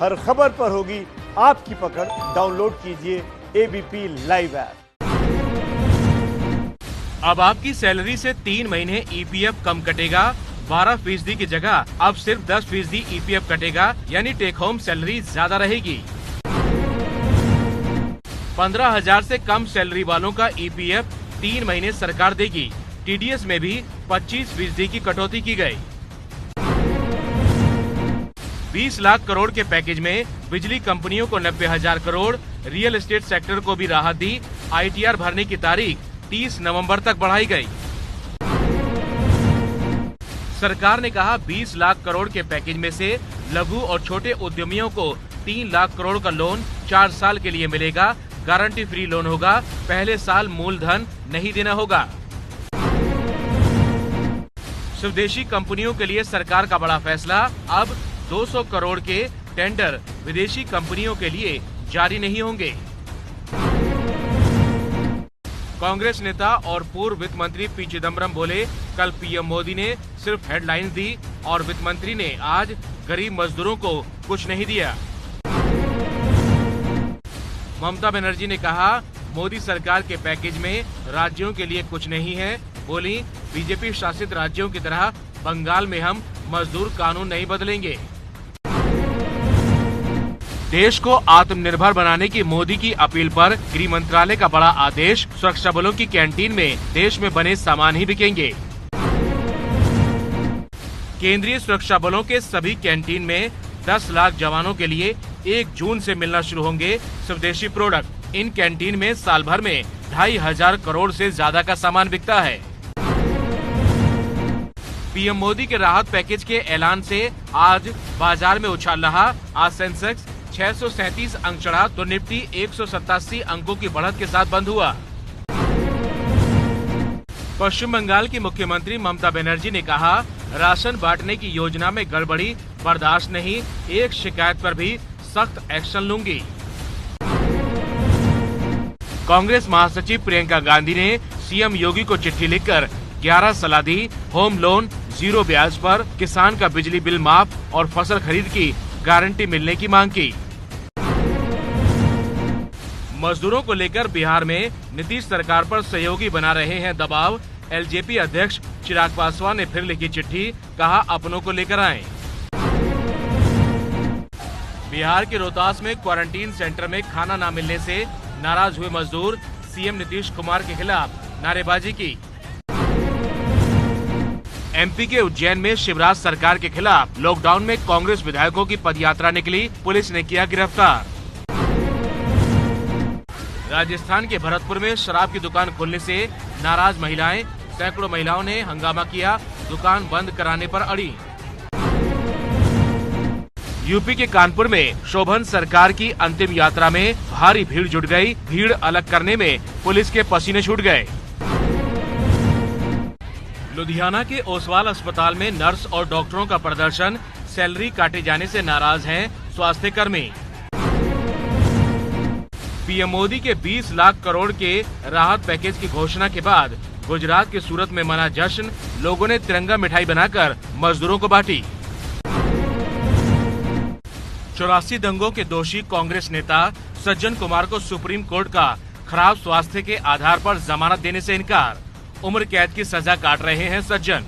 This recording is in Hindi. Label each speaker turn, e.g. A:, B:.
A: हर खबर पर होगी आपकी पकड़। डाउनलोड कीजिए एबीपी लाइव ऐप।
B: अब आपकी सैलरी से 3 महीने ईपीएफ कम कटेगा। 12% की जगह अब सिर्फ 10% ईपीएफ कटेगा, यानी टेक होम सैलरी ज्यादा रहेगी। 15,000 से कम सैलरी वालों का ईपीएफ 3 महीने सरकार देगी। टीडीएस में भी 25% की कटौती की गई। 20 लाख करोड़ के पैकेज में बिजली कंपनियों को 90,000 करोड़, रियल एस्टेट सेक्टर को भी राहत दी। आईटीआर भरने की तारीख 30 नवंबर तक बढ़ाई गई। सरकार ने कहा 20 लाख करोड़ के पैकेज में से लघु और छोटे उद्यमियों को 3 लाख करोड़ का लोन 4 साल के लिए मिलेगा। गारंटी फ्री लोन होगा। पहले साल मूलधन नहीं देना होगा। स्वदेशी कंपनियों के लिए सरकार का बड़ा फैसला। अब 200 करोड़ के टेंडर विदेशी कंपनियों के लिए जारी नहीं होंगे। कांग्रेस नेता और पूर्व वित्त मंत्री पी चिदम्बरम बोले, कल पीएम मोदी ने सिर्फ हेडलाइंस दी और वित्त मंत्री ने आज गरीब मजदूरों को कुछ नहीं दिया। ममता बनर्जी ने कहा, मोदी सरकार के पैकेज में राज्यों के लिए कुछ नहीं है। बोली, बीजेपी शासित राज्यों की तरह बंगाल में हम मजदूर कानून नहीं बदलेंगे। देश को आत्मनिर्भर बनाने की मोदी की अपील पर गृह मंत्रालय का बड़ा आदेश। सुरक्षा बलों की कैंटीन में देश में बने सामान ही बिकेंगे। केंद्रीय सुरक्षा बलों के सभी कैंटीन में 10 लाख जवानों के लिए 1 जून से मिलना शुरू होंगे स्वदेशी प्रोडक्ट। इन कैंटीन में साल भर में 2,500 करोड़ से ज्यादा का सामान बिकता है। पीएम मोदी के राहत पैकेज के ऐलान से आज बाजार में उछाल रहा। आज सेंसेक्स 637 अंक चढ़ा तो निफ्टी 187 अंकों की बढ़त के साथ बंद हुआ। पश्चिम बंगाल की मुख्यमंत्री ममता बनर्जी ने कहा, राशन बांटने की योजना में गड़बड़ी बर्दाश्त नहीं। एक शिकायत पर भी सख्त एक्शन लूंगी। कांग्रेस महासचिव प्रियंका गांधी ने सीएम योगी को चिट्ठी लिखकर 11 सलाह दी। होम लोन 0 ब्याज पर, किसान का बिजली बिल माफ और फसल खरीद की गारंटी मिलने की मांग की। मजदूरों को लेकर बिहार में नीतीश सरकार पर सहयोगी बना रहे हैं दबाव। एलजेपी अध्यक्ष चिराग पासवान ने फिर लिखी चिट्ठी, कहा अपनों को लेकर आएं। बिहार के रोहतास में क्वारंटीन सेंटर में खाना न मिलने से नाराज हुए मजदूर। सीएम नीतीश कुमार के खिलाफ नारेबाजी की। एमपी के उज्जैन में शिवराज सरकार के खिलाफ लॉकडाउन में कांग्रेस विधायकों की पदयात्रा निकली। पुलिस ने किया गिरफ्तार। राजस्थान के भरतपुर में शराब की दुकान खोलने से नाराज महिलाएं। सैकड़ों महिलाओं ने हंगामा किया। दुकान बंद कराने पर अड़ी। यूपी के कानपुर में शोभन सरकार की अंतिम यात्रा में भारी भीड़ जुट गई। भीड़ अलग करने में पुलिस के पसीने छूट गए। लुधियाना के ओसवाल अस्पताल में नर्स और डॉक्टरों का प्रदर्शन। सैलरी काटे जाने से नाराज हैं स्वास्थ्य कर्मी। पीएम मोदी के 20 लाख करोड़ के राहत पैकेज की घोषणा के बाद गुजरात के सूरत में मना जश्न। लोगों ने तिरंगा मिठाई बनाकर मजदूरों को बांटी। 84 दंगों के दोषी कांग्रेस नेता सज्जन कुमार को सुप्रीम कोर्ट का खराब स्वास्थ्य के आधार पर जमानत देने से इनकार। उम्र कैद की सजा काट रहे हैं सज्जन।